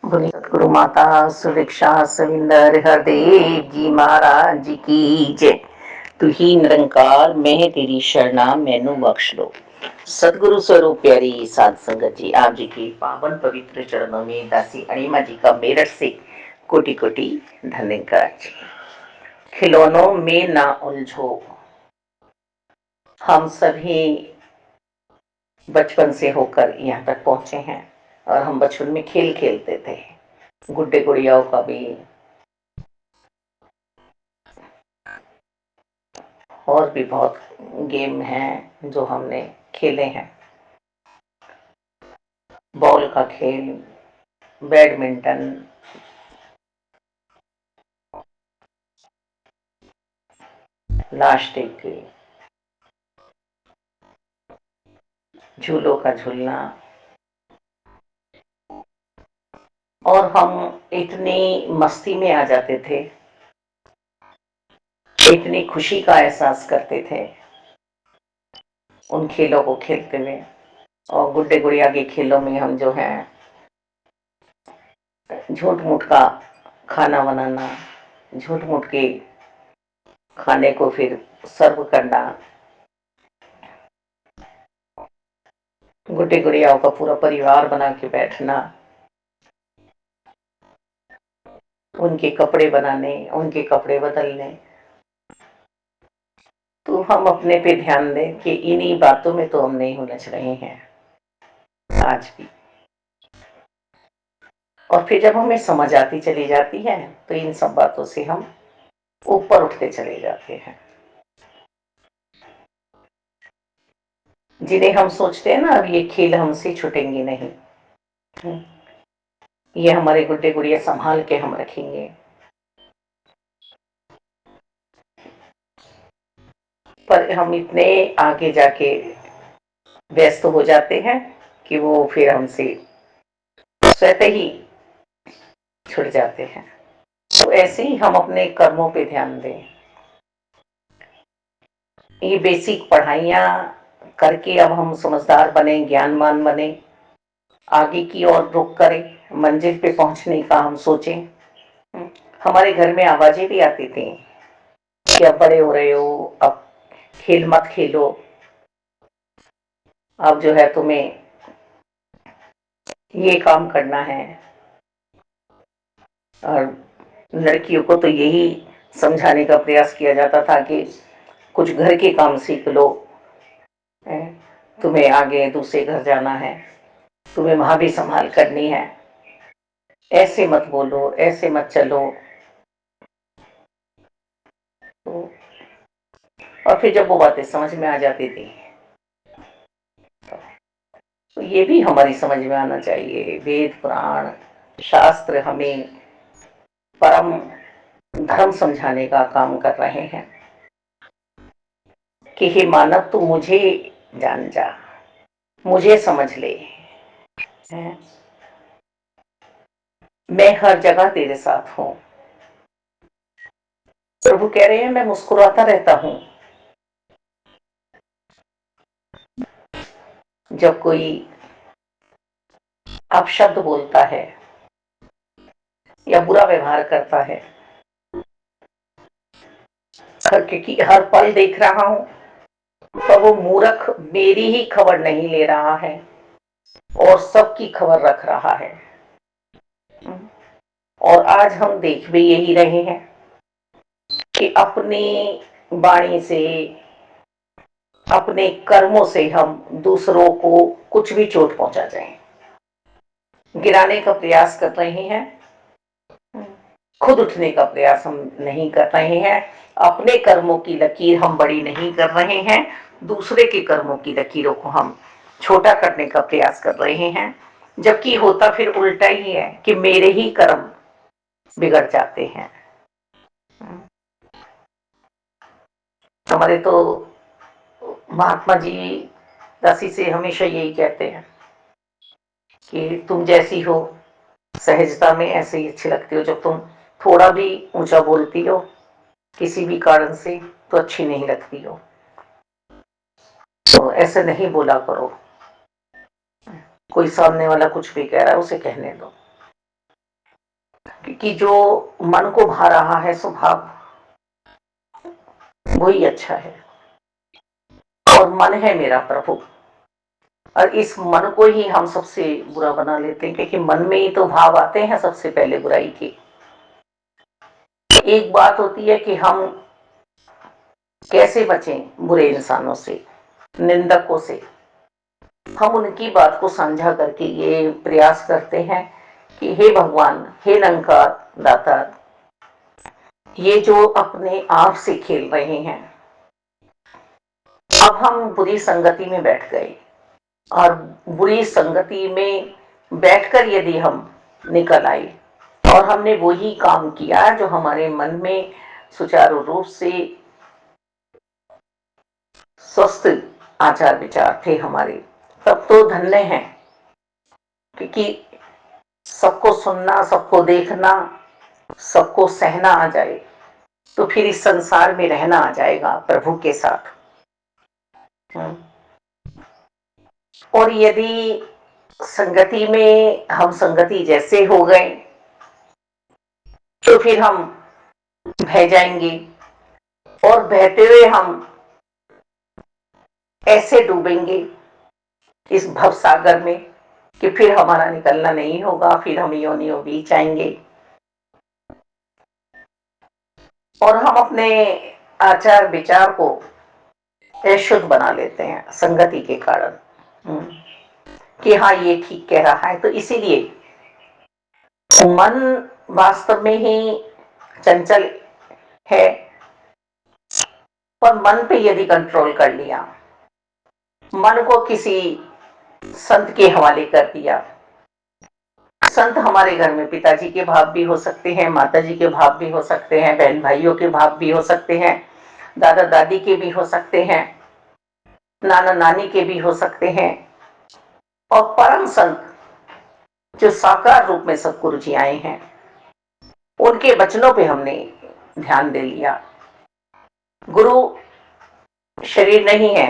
बोले सतगुरु माता सुदीक्षा सविंदर हरदेव जी महाराज जी की जय। तू ही निरंकार मैं तेरी शरणा मैनू बख्श लो। सतगुरु स्वरूप प्यारी साध संगत जी, आप जी के पावन पवित्र चरणों में दासी अणिमा जी का मेरठ से कोटि कोटि धन्यवाद जी। खिलौनों में ना उलझो। हम सभी बचपन से होकर यहाँ तक पहुंचे हैं और हम बचपन में खेल खेलते थे। गुड्डे गुड़ियाओं का भी और भी बहुत गेम हैं जो हमने खेले हैं। बॉल का खेल, बैडमिंटन, लास्टिक, झूलों का झूलना। और हम इतनी मस्ती में आ जाते थे, इतनी खुशी का एहसास करते थे उन खेलों को खेलते हुए। और गुड्डे गुड़िया के खेलों में हम जो है झूठ मूठ का खाना बनाना, झूठ मूठ के खाने को फिर सर्व करना, गुड्डे गुड़ियाओं का पूरा परिवार बना के बैठना, उनके कपड़े बनाने, उनके कपड़े बदलने। तो हम अपने पे ध्यान दें कि इन्हीं बातों में तो हम नहीं उलझ रहे हैं आज भी। और फिर जब हमें समझ आती चली जाती है तो इन सब बातों से हम ऊपर उठते चले जाते हैं। जिन्हें हम सोचते हैं ना अब ये खेल हमसे छूटेंगे नहीं, ये हमारे गुड्डे गुड़िया संभाल के हम रखेंगे, पर हम इतने आगे जाके व्यस्त हो जाते हैं कि वो फिर हमसे स्वतः ही छुट जाते हैं। तो ऐसे ही हम अपने कर्मों पे ध्यान दें। ये बेसिक पढ़ाइयाँ करके अब हम समझदार बने, ज्ञानवान बने, आगे की ओर रुख करें, मंजिल पे पहुंचने का हम सोचें। हमारे घर में आवाजें भी आती थी कि अब बड़े हो रहे हो, अब खेल मत खेलो, अब जो है तुम्हें ये काम करना है। और लड़कियों को तो यही समझाने का प्रयास किया जाता था कि कुछ घर के काम सीख लो, तुम्हें आगे दूसरे घर जाना है, तुम्हें वहां भी संभाल करनी है, ऐसे मत बोलो, ऐसे मत चलो। और फिर जब वो बातें समझ में आ जाती थी तो ये भी हमारी समझ में आना चाहिए। वेद पुराण शास्त्र हमें परम धर्म समझाने का काम कर रहे हैं कि हे मानव तू मुझे जान जा, मुझे समझ ले, मैं हर जगह तेरे साथ हूं। प्रभु कह रहे हैं मैं मुस्कुराता रहता हूं। जब कोई अपशब्द बोलता है या बुरा व्यवहार करता है, क्योंकि हर पल देख रहा हूं, तो वो मूर्ख मेरी ही खबर नहीं ले रहा है और सबकी खबर रख रहा है। और आज हम देख भी यही रहे हैं कि अपनी वाणी से, अपने कर्मों से हम दूसरों को कुछ भी चोट पहुंचा जाए, गिराने का प्रयास कर रहे हैं, खुद उठने का प्रयास हम नहीं कर रहे हैं। अपने कर्मों की लकीर हम बड़ी नहीं कर रहे हैं, दूसरे के कर्मों की लकीरों को हम छोटा करने का प्रयास कर रहे हैं। जबकि होता फिर उल्टा ही है कि मेरे ही कर्म बिगड़ जाते हैं। हमारे तो महात्मा जी दासी से हमेशा यही कहते हैं कि तुम जैसी हो सहजता में ऐसे ही अच्छी लगती हो, जब तुम थोड़ा भी ऊंचा बोलती हो किसी भी कारण से तो अच्छी नहीं लगती हो। तो ऐसे नहीं बोला करो, कोई सामने वाला कुछ भी कह रहा है उसे कहने दो। कि जो मन को भा रहा है स्वभाव वही अच्छा है, और मन है मेरा प्रभु। और इस मन को ही हम सबसे बुरा बना लेते हैं, क्योंकि मन में ही तो भाव आते हैं सबसे पहले बुराई के। एक बात होती है कि हम कैसे बचें बुरे इंसानों से, निंदकों से। हम उनकी बात को समझा करके ये प्रयास करते हैं कि हे भगवान, हे निरंकार दाता, ये जो अपने आप से खेल रहे हैं, अब हम बुरी संगति में बैठ गए, और बुरी संगति में बैठकर यदि हम निकल आए और हमने वही काम किया जो हमारे मन में सुचारू रूप से स्वस्थ आचार विचार थे हमारे, तब तो धन्य है। क्योंकि सबको सुनना, सबको देखना, सबको सहना आ जाए तो फिर इस संसार में रहना आ जाएगा प्रभु के साथ। और यदि संगति में हम संगति जैसे हो गए तो फिर हम बह जाएंगे, और बहते हुए हम ऐसे डूबेंगे इस भव सागर में कि फिर हमारा निकलना नहीं होगा, फिर हम योनियों बीच आएंगे। और हम अपने आचार विचार को अशुद्ध बना लेते हैं संगति के कारण, कि हाँ ये ठीक कह रहा है। तो इसीलिए मन वास्तव में ही चंचल है, पर मन पे यदि कंट्रोल कर लिया, मन को किसी संत के हवाले कर दिया। संत हमारे घर में पिताजी के भाव भी हो सकते हैं, माताजी के भाव भी हो सकते हैं, बहन भाइयों के भाव भी हो सकते हैं, दादा दादी के भी हो सकते हैं, नाना नानी के भी हो सकते हैं, और परम संत जो साकार रूप में सतगुरु जी आए हैं, उनके वचनों पे हमने ध्यान दे लिया। गुरु शरीर नहीं है,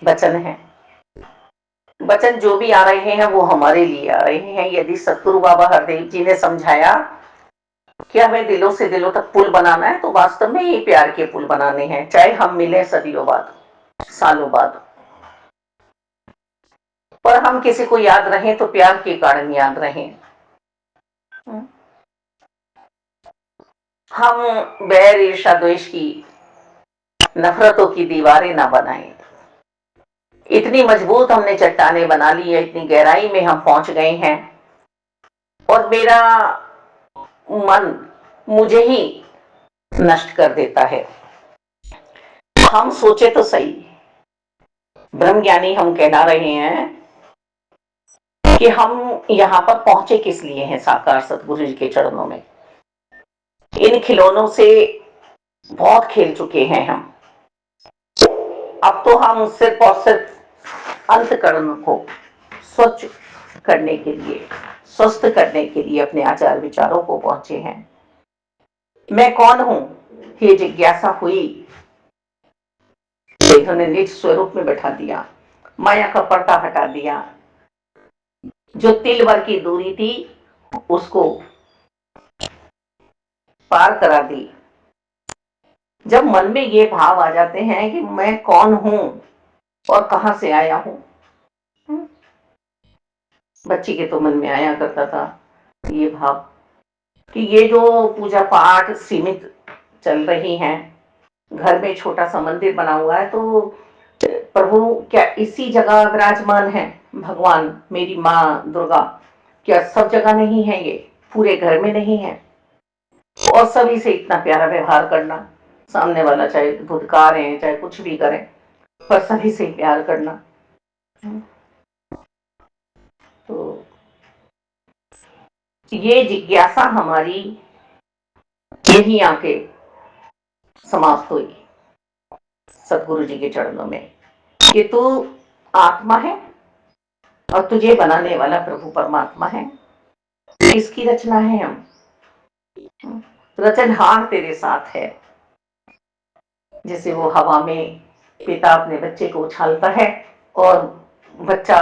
वचन है। वचन जो भी आ रहे हैं वो हमारे लिए आ रहे हैं। यदि सतगुरु बाबा हरदेव जी ने समझाया कि हमें दिलों से दिलों तक पुल बनाना है, तो वास्तव में ये प्यार के पुल बनाने हैं, चाहे हम मिले सदियों बाद, सालों बाद, पर हम किसी को याद रहें तो प्यार के कारण याद रहें। हम बैर ईर्ष्या द्वेष की, नफरतों की दीवारें ना बनाएं। इतनी मजबूत हमने चट्टाने बना ली है, इतनी गहराई में हम पहुंच गए हैं, और मेरा मन मुझे ही नष्ट कर देता है। हम सोचे तो सही, ब्रह्म ज्ञानी हम कहला रहे हैं कि हम यहाँ पर पहुंचे किस लिए हैं, साकार सतगुरु जी के चरणों में। इन खिलौनों से बहुत खेल चुके हैं हम। अब तो हम सिर्फ और सिर्फ अंतकरण को स्वच्छ करने के लिए, स्वस्थ करने के लिए अपने आचार विचारों को पहुंचे हैं। मैं कौन हूं, ये जिज्ञासा हुई, उन्होंने निज स्वरूप में बैठा दिया, माया का पर्दा हटा दिया, जो तिल भर की दूरी थी उसको पार करा दी। जब मन में ये भाव आ जाते हैं कि मैं कौन हूं और कहां से आया हूं। बच्ची के तो मन में आया करता था ये भाव कि ये जो पूजा पाठ सीमित चल रही हैं, घर में छोटा सा मंदिर बना हुआ है, तो प्रभु क्या इसी जगह विराजमान है? भगवान, मेरी माँ दुर्गा क्या सब जगह नहीं है? ये पूरे घर में नहीं है? और सभी से इतना प्यारा व्यवहार करना, सामने वाला चाहे धुतकार है चाहे कुछ भी करे, पर सभी से प्यार करना। तो ये जिज्ञासा हमारी यही आके समाप्त हुई सतगुरु जी के चरणों में कि तू आत्मा है और तुझे बनाने वाला प्रभु परमात्मा है। इसकी रचना है हम, रचनहार तेरे साथ है। जैसे वो हवा में पिता अपने बच्चे को उछालता है और बच्चा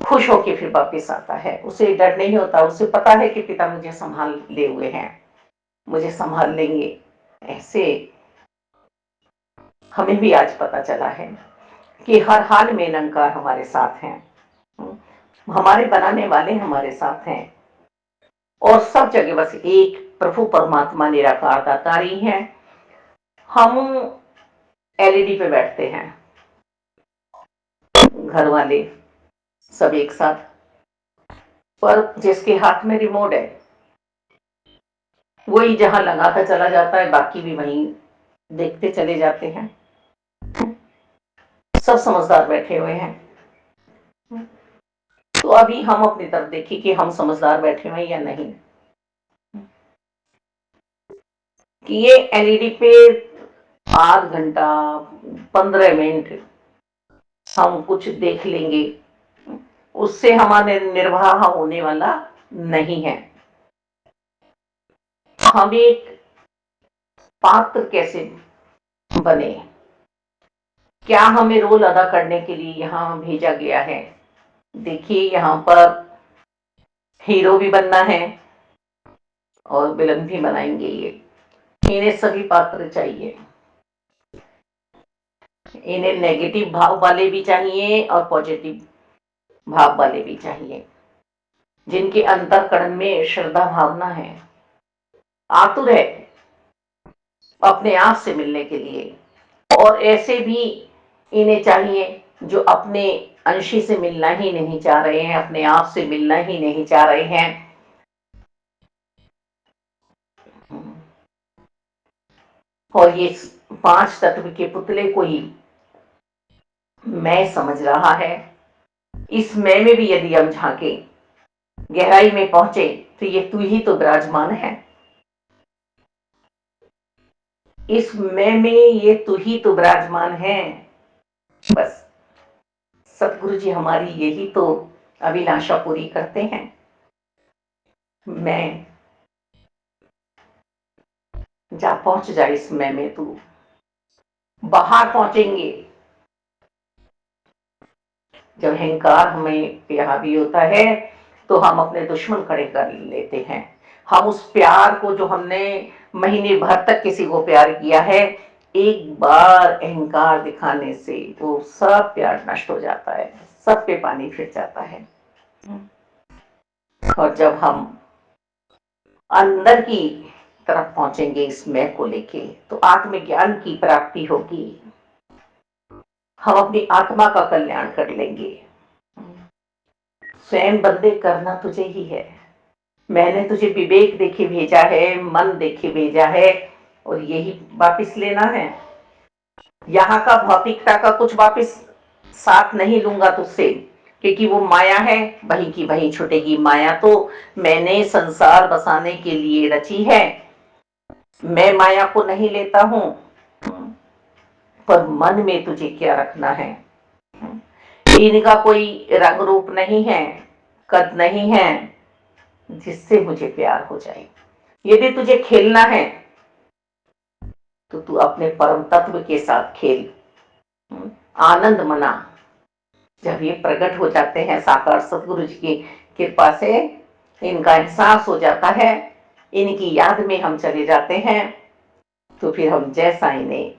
खुश होके फिर वापिस आता है। उसे डर नहीं होता, उसे पता है कि पिता मुझे संभाल ले हुए हैं, मुझे संभाल लेंगे। ऐसे हमें भी आज पता चला है कि हर हाल में निरंकार हमारे साथ हैं, हमारे बनाने वाले हमारे साथ हैं, और सब जगह बस एक प्रभु परमात्मा निराकार दातारी हैं। हम एलईडी पे बैठते हैं, घर वाले सब एक साथ, पर जिसके हाथ में रिमोट है वही जहां लगाता चला जाता है, बाकी भी वहीं देखते चले जाते हैं। सब समझदार बैठे हुए हैं। तो अभी हम अपनी तरफ देखिए कि हम समझदार बैठे हुए हैं या नहीं, कि ये एलईडी पे आध घंटा 15 मिनट हम कुछ देख लेंगे, उससे हमारे निर्वाह होने वाला नहीं है। हम एक पात्र कैसे बने, क्या हमें रोल अदा करने के लिए यहाँ भेजा गया है। देखिए यहाँ पर हीरो भी बनना है और विलन भी बनाएंगे, ये इन्हें सभी पात्र चाहिए। इन्हें नेगेटिव भाव वाले भी चाहिए और पॉजिटिव भाव वाले भी चाहिए, जिनके अंतःकरण में श्रद्धा भावना है, आतुर है अपने आप से मिलने के लिए। और ऐसे भी इन्हें चाहिए जो अपने अंशी से मिलना ही नहीं चाह रहे हैं, अपने आप से मिलना ही नहीं चाह रहे हैं। और ये 5 तत्व के पुतले को ही मैं समझ रहा है। इस मैं में भी यदि हम झांके, गहराई में पहुंचे, तो ये तू ही तो विराजमान है। इस मैं में ये तू ही तो विराजमान है। बस सतगुरु जी हमारी यही तो अभिलाषा पूरी करते हैं। मैं जा पहुंच जाए इस मैं में, तू बाहर पहुंचेंगे। जब अहंकार हमें पे हावी होता है तो हम अपने दुश्मन खड़े कर लेते हैं। हम उस प्यार को, जो हमने महीने भर तक किसी को प्यार किया है, एक बार अहंकार दिखाने से वो सब प्यार नष्ट हो जाता है, सब पे पानी फिर जाता है। और जब हम अंदर की तरफ पहुंचेंगे इस मैं को लेके, तो आत्मज्ञान की प्राप्ति होगी, हम अपनी आत्मा का कल्याण कर लेंगे। स्वयं बंदे करना तुझे ही है। मैंने तुझे विवेक देके भेजा है, मन देके भेजा है, और यही वापिस लेना है। यहाँ का भौतिकता का कुछ वापिस साथ नहीं लूंगा तुझसे, क्योंकि वो माया है, वहीं की वहीं छूटेगी। माया तो मैंने संसार बसाने के लिए रची है, मैं माया को नहीं लेता हूं। पर मन में तुझे क्या रखना है। इनका कोई रंग रूप नहीं है, कद नहीं है जिससे मुझे प्यार हो जाए। यदि तुझे खेलना है तो तू अपने परम तत्व के साथ खेल, आनंद मना। जब ये प्रकट हो जाते हैं साकार सतगुरु जी की कृपा से, इनका एहसास हो जाता है, इनकी याद में हम चले जाते हैं, तो फिर हम जैसा इन्हें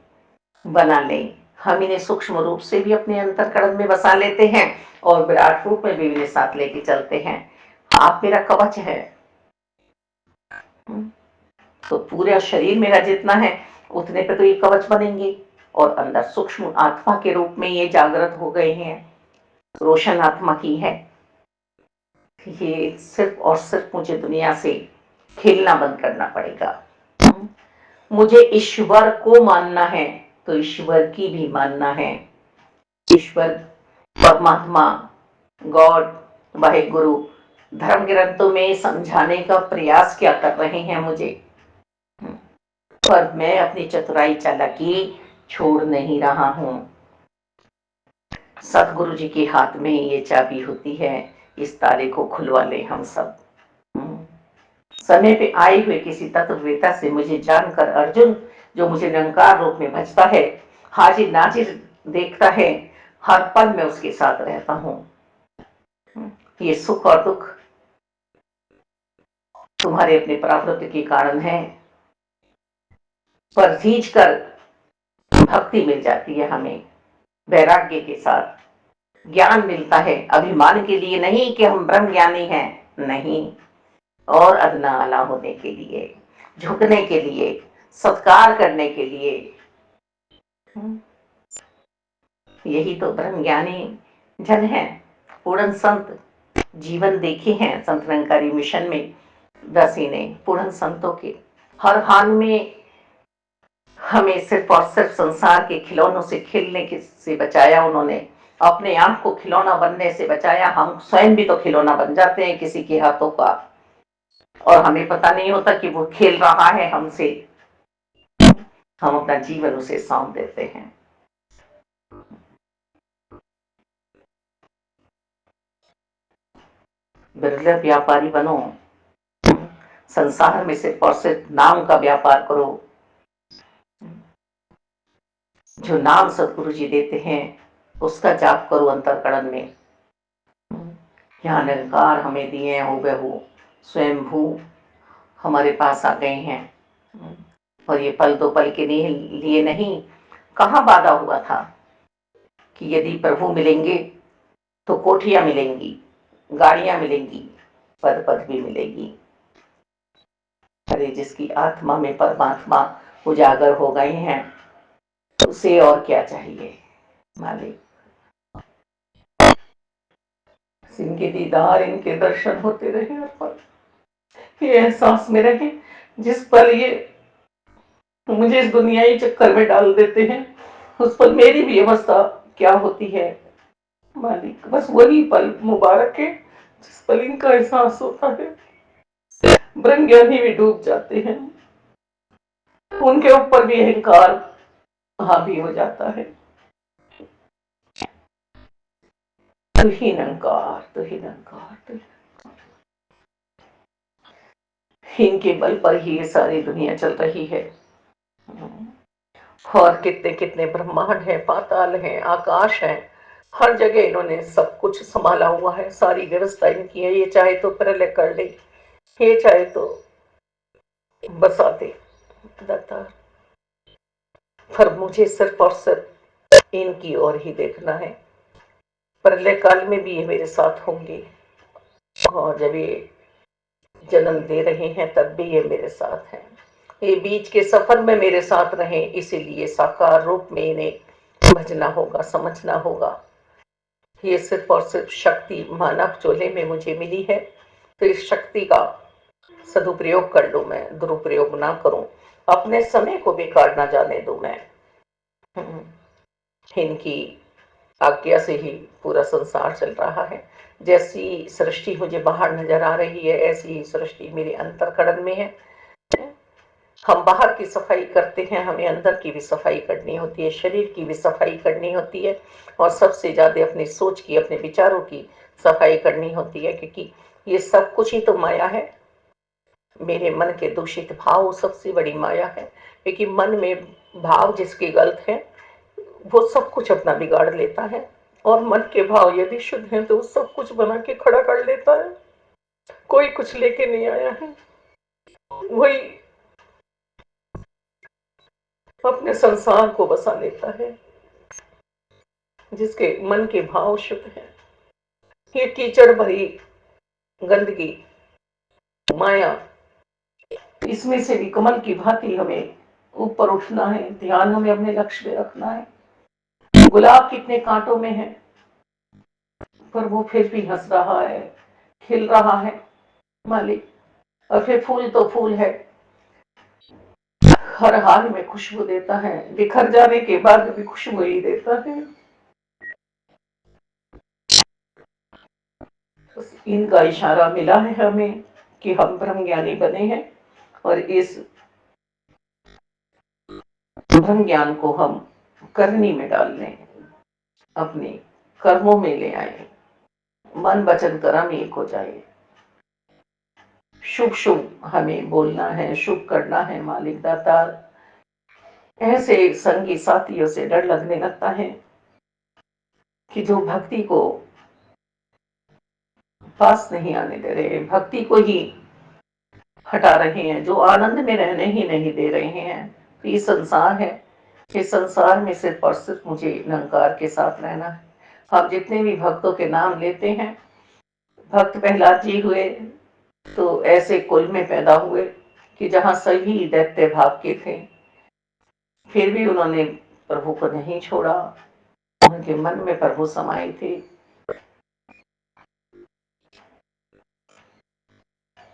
बना लें, हम इन्हें सूक्ष्म रूप से भी अपने अंतःकरण में बसा लेते हैं और विराट रूप में भी इन्हें साथ लेके चलते हैं। आप मेरा कवच है, तो पूरा शरीर मेरा जितना है उतने पे तो ये कवच बनेंगे, और अंदर सूक्ष्म आत्मा के रूप में ये जागृत हो गए हैं, रोशन आत्मा की है। ये सिर्फ और सिर्फ मुझे दुनिया से खेलना बंद करना पड़ेगा। मुझे ईश्वर को मानना है तो ईश्वर की भी मानना है। ईश्वर, परमात्मा, गॉड, वाहेगुरु धर्म ग्रंथों में समझाने का प्रयास क्या कर रहे हैं मुझे, पर मैं अपनी चतुराई चालाकी छोड़ नहीं रहा हूं। सतगुरु जी के हाथ में ये चाबी होती है, इस ताले को खुलवा ले हम सब। समय पे आए हुए किसी तत्ववेता से मुझे जानकर अर्जुन, जो मुझे निरंकार रूप में भजता है, हाजिर नाजिर देखता है, हर पल में उसके साथ रहता हूं। ये सुख और दुख तुम्हारे अपने प्रारब्ध के कारण है, पर रीझ कर भक्ति मिल जाती है हमें वैराग्य के साथ, ज्ञान मिलता है अभिमान के लिए नहीं कि हम ब्रह्म ज्ञानी हैं, नहीं, और अदना आला होने के लिए, झुकने के लिए, सत्कार करने के लिए। यही तो ब्रह्म ज्ञानी जन है, पूर्ण संत। जीवन देखे हैं संत निरंकारी मिशन में दासी ने, पूर्ण संतों के हर हाल में हमें सिर्फ और सिर्फ संसार के खिलौनों से खेलने से बचाया उन्होंने, अपने आप को खिलौना बनने से बचाया। हम स्वयं भी तो खिलौना बन जाते हैं किसी के हाथों का, और हमें पता नहीं होता कि वो खेल रहा है हमसे, हम अपना जीवन उसे सौंप देते हैं। बिरले व्यापारी बनो, संसार में सिर्फ और सिर्फ नाम का व्यापार करो। जो नाम सतगुरु जी देते हैं उसका जाप करो अंतरकरण में। यहाँ निरंकार हमें दिए हैं, हुबहू स्वयंभू हमारे पास आ गए हैं। और ये पल दो पल के लिए नहीं, कहाँ वादा हुआ था कि यदि प्रभु मिलेंगे तो कोठियां मिलेंगी, गाड़ियां मिलेंगी, पद पद भी मिलेगी। अरे जिसकी आत्मा में परमात्मा उजागर हो गए हैं, उसे और क्या चाहिए मालिक। इनके दीदार, इनके दर्शन होते रहे हर पल, ये एहसास में रहे। जिस पल ये मुझे इस दुनियाई चक्कर में डाल देते हैं, उस पल मेरी भी अवस्था क्या होती है मालिक। बस वही पल मुबारक है जिस पल इनका एहसास होता है, ब्रह्म ज्ञानी भी डूब जाते हैं, उनके ऊपर भी अहंकार हावी हो जाता है। तू ही निरंकार, तू ही निरंकार, तू इनके बल पर ही ये सारी दुनिया चल रही है। और कितने कितने ब्रह्मांड है, पाताल है, आकाश है, हर जगह इन्होंने सब कुछ संभाला हुआ है। सारी व्यवस्था इनकी है। ये चाहे तो प्रलय कर ले, ये चाहे तो बसा दे दाता, पर मुझे सिर्फ और सिर्फ इनकी ओर ही देखना है। प्रलय काल में भी ये मेरे साथ होंगे, और जब ये जन्म दे रहे हैं तब भी ये मेरे साथ हैं। ये बीच के सफर में मेरे साथ रहे, इसीलिए साकार रूप में इन्हें भजना होगा, समझना होगा। ये सिर्फ और सिर्फ शक्ति मानव चोले में मुझे मिली है, तो इस शक्ति का सदुपयोग कर लूं, मैं दुरुपयोग ना करूं, अपने समय को बेकार ना जाने दूं मैं। इनकी आज्ञा से ही पूरा संसार चल रहा है। जैसी सृष्टि मुझे बाहर नजर आ रही है, ऐसी ही सृष्टि मेरे अंतरकरण में है। हम बाहर की सफाई करते हैं, हमें अंदर की भी सफाई करनी होती है, शरीर की भी सफाई करनी होती है, और सबसे ज्यादा अपनी सोच की, अपने विचारों की सफाई करनी होती है, क्योंकि ये सब कुछ ही तो माया है। मेरे मन के दूषित भाव सबसे बड़ी माया है, क्योंकि मन में भाव जिसके गलत है वो सब कुछ अपना बिगाड़ लेता है, और मन के भाव यदि शुद्ध हैं तो वो सब कुछ बना के खड़ा कर लेता है। कोई कुछ लेके नहीं आया है, वही अपने संसार को बसा लेता है जिसके मन के भाव शुद्ध हैं। ये कीचड़ भरी गंदगी माया, इसमें से भी कमल की भांति हमें ऊपर उठना है, ध्यान हमें अपने लक्ष्य में रखना है। गुलाब कितने कांटों में है, पर वो फिर भी हंस रहा है, खिल रहा है मालिक। और फिर फूल तो फूल है, हर हाल में खुशबू देता है, बिखर जाने के बाद भी खुशबू ही देता है। इनका इशारा मिला है हमें कि हम ब्रह्म ज्ञानी बने हैं, और इस ब्रह्म ज्ञान को हम करनी में डाल लें, अपने कर्मों में ले आए, मन वचन कर्म एक हो जाए। शुभ शुभ हमें बोलना है, शुभ करना है मालिक दाता। ऐसे संगी साथियों से डर लगने लगता है कि जो भक्ति को पास नहीं आने दे रहे हैं, भक्ति को ही हटा रहे हैं, जो आनंद में रहने ही नहीं दे रहे हैं। तो ये संसार है, इस संसार में सिर्फ और सिर्फ मुझे निरंकार के साथ रहना है। हम जितने भी भक्तों के नाम लेते हैं, भक्त प्रहलाद जी हुए तो ऐसे कुल में पैदा हुए कि जहां सभी दैत्य भाव के थे, फिर भी उन्होंने प्रभु को नहीं छोड़ा, उनके मन में प्रभु समाये थे।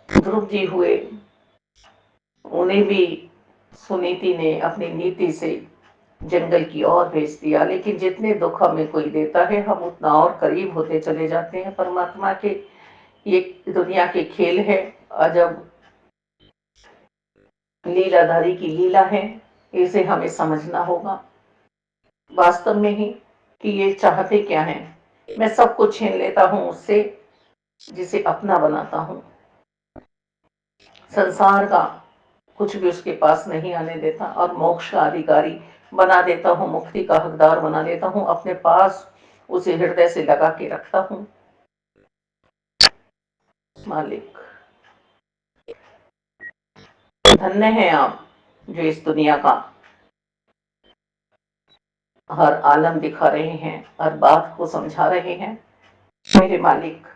ध्रुव जी हुए, उन्हें भी सुनीति ने अपनी नीति से जंगल की ओर भेज दिया, लेकिन जितने दुख हमें कोई देता है, हम उतना और करीब होते चले जाते हैं परमात्मा के। ये दुनिया के खेल है, अजब लीलाधारी की लीला है, इसे हमें समझना होगा वास्तव में ही कि ये चाहते क्या हैं। मैं सब कुछ छीन लेता हूं उससे जिसे अपना बनाता हूं, संसार का कुछ भी उसके पास नहीं आने देता, और मोक्ष का अधिकारी बना देता हूँ, मुक्ति का हकदार बना देता हूँ, अपने पास उसे हृदय से लगा के रखता हूँ। मालिक, धन्य है आप जो इस दुनिया का हर आलम दिखा रहे हैं, हर बात को समझा रहे हैं। मेरे मालिक,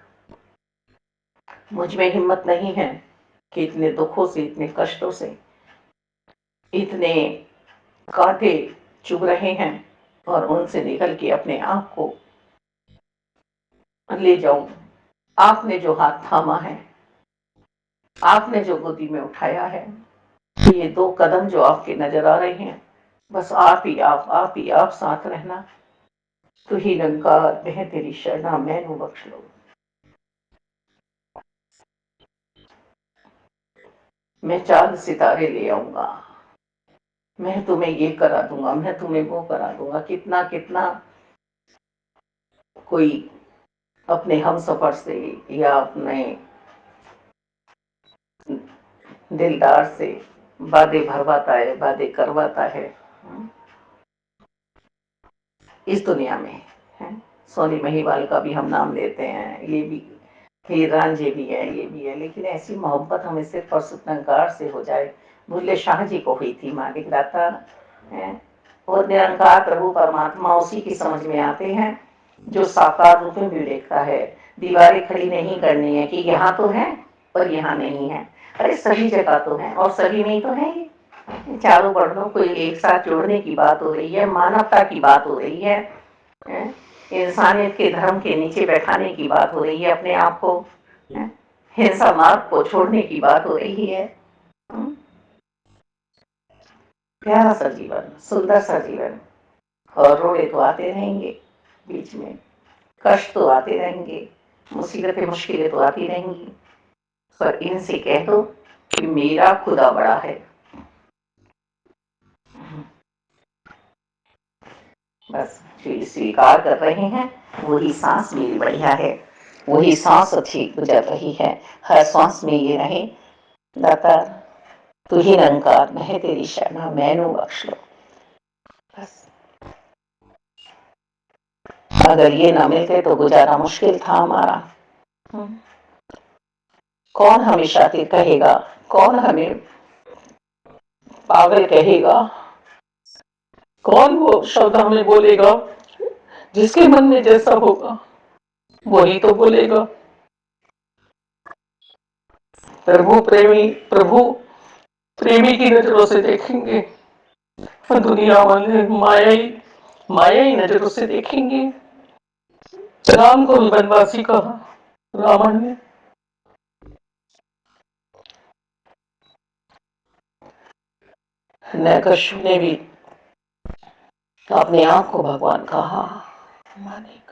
मुझ में हिम्मत नहीं है कि इतने दुखों से, इतने कष्टों से, इतने कांटे चुभ रहे हैं और उनसे निकल के अपने आप को ले जाऊं। आपने जो हाथ थामा है, आपने जो गोदी में उठाया है, ये 2 कदम जो आपके नजर आ रहे हैं, बस आप ही आप साथ रहना। तू ही निरंकार, मैं तेरी शरणा, मैनू बख्श लो। मैं चांद सितारे ले आऊंगा, मैं तुम्हें ये करा दूंगा, मैं तुम्हें वो करा दूंगा। कितना कितना कोई अपने हम सफर से या अपने दिलदार से वादे भरवाता है, वादे करवाता है इस दुनिया में, है। सोनी महिवाल का भी हम नाम लेते हैं, ये भी हीर रांझे भी है, ये भी है, लेकिन ऐसी मोहब्बत हमें सिर्फ और सिर्फ निरंकार से हो जाए। भूले शाह जी को हुई थी, मालिक दाता है। और निरंकार प्रभु परमात्मा उसी की समझ में आते हैं जो साकार रूप में भी देखता है। दीवारें खड़ी नहीं करनी है कि यहाँ तो है और यहाँ नहीं है, अरे सभी जगह तो है और सभी में ही तो है। ये चारों वर्णों को एक साथ जोड़ने की बात हो रही है, मानवता की बात हो रही है, इंसानियत के धर्म के नीचे बैठाने की बात हो रही है, अपने आप को हिंसा मार्ग को छोड़ने की बात हो रही है। प्यारा सा जीवन, सुंदर सा जीवन, और रोड़े तो आते रहेंगे, बीच में कष्ट तो आते रहेंगे, मुसीबतें मुश्किलें तो आती रहेंगी, पर इनसे कह दो कि मेरा खुदा बड़ा है। बस जो स्वीकार कर रहे हैं, वही सांस मेरी बढ़िया है, वही सांस अच्छी गुजर रही है। हर सांस में ये रहे, दाता तू ही निरंकार, मैं तेरी शरणा, मैनू बख्श लो। बस अगर ये ना मिलते तो गुजारा मुश्किल था हमारा। कौन हमें शातिर कहेगा, कौन हमें पागल कहेगा, कौन वो शब्द हमें बोलेगा, जिसके मन में जैसा होगा वही तो बोलेगा। प्रभु प्रेमी, प्रभु प्रेमी की नजरों से देखेंगे, दुनिया वाले मायाई नजरों से देखेंगे। राम को भी वनवासी कहा रावण ने, नरकशु ने भी अपने आप को भगवान कहा। मालिक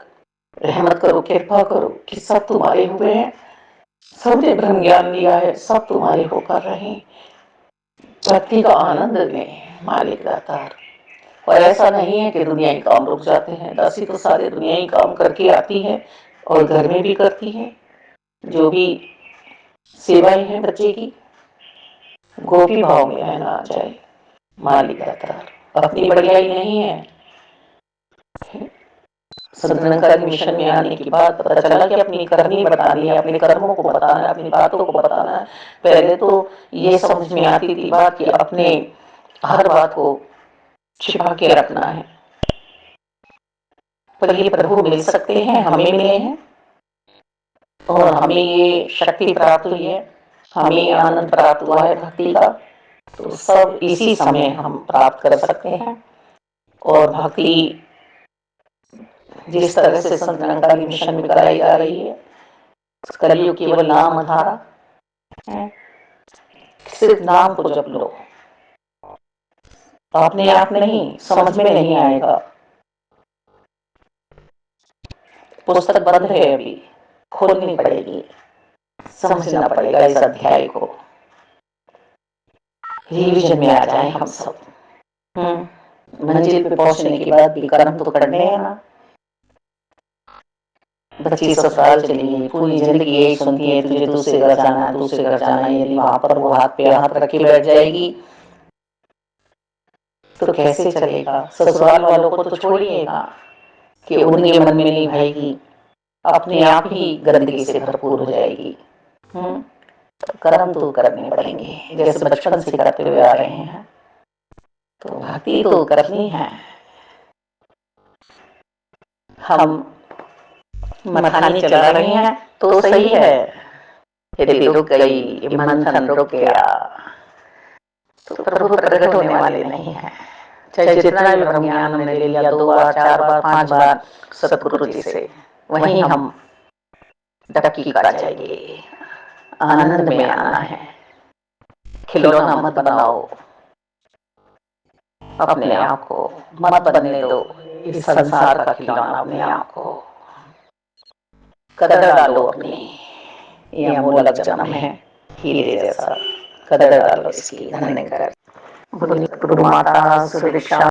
रहमत करो, कृपा करो कि सब तुम्हारे हुए हैं, सबने ब्रह्म ज्ञान लिया है, सब तुम्हारे होकर रहे, भक्ति का आनंद में मालिक दातार। और ऐसा नहीं है कि दुनियाई काम रुक जाते हैं, दासी तो सारे दुनियाई काम करके आती है और घर में भी करती है। जो भी सेवाएं हैं बच्चे की, गोपी भाव में रहना आ जाए मालिक दातार। अपनी बढ़ियाई नहीं है, संत निरंकारी मिशन में आने के बाद पता चला कि अपनी करनी बतानी है, अपने कर्मों को बताना है, अपनी बातों को बताना है। पहले तो ये समझ में आती थी बात कि अपने हर बात को छिपा के रखना है, पर ये प्रभु मिल सकते हैं, हमें मिले हैं और हमें ये शक्ति प्राप्त हुई है, हमें ये आनंद प्राप्त हुआ है भक्ति का, तो सब इसी समय हम प्राप्त कर सकते हैं। और भक्ति जिस तरह से संत निरंकारी मिशन में कराई जा रही है, कलियुग केवल नाम आधारा है, सिर्फ नाम को जप लो, अपने आप नहीं, समझ में नहीं आएगा। पुस्तक बंद है अभी, खोलनी पड़ेगी, समझना पड़ेगा इस अध्याय को, रिवीजन में आ जाए हम सब। मंजिल पे पहुंचने के बाद भी कर्म तो करने हैं ना। बच्ची ससुराल चली गई, पूरी जिंदगी यही सुनती है तुझे दूसरे घर जाना है, दूसरे घर जाना है। यदि वहां पर वो हाथ पे हाथ रख के बैठ जाएगी तो कैसे चलेगा। ससुराल वालों को तो छोड़िएगा कि उनके मन में नहीं भाएगी, अपने आप ही गंदगी से भरपूर हो जाएगी। तो कर्म तो करने पड़ेंगे जैसे बचपन से करते हुए आ रहे हैं, तो भक्ति तो करनी है। हम मथानी चला रहे हैं तो सही है, यदि रुक गई, मंथन रुक गया तो प्रभु प्रकट होने वाले नहीं है। चाहे जितना भी ब्रह्म ज्ञान हमने ले लिया, 2 बार 4 बार 5 बार सतगुरु जी से, वहीं हम डबकी का जाएंगे। आनंद में आना है, खिलौना मत बनाओ अपने आप को, मत बनने दो इस संसार का खिलौना अपने आप को। कदर डालो अपनी, ये अमोलक जन्म है, हीरे जैसा, कदर डालो इसकी। धन्य कर बोलिए गुरु माता सुरक्षा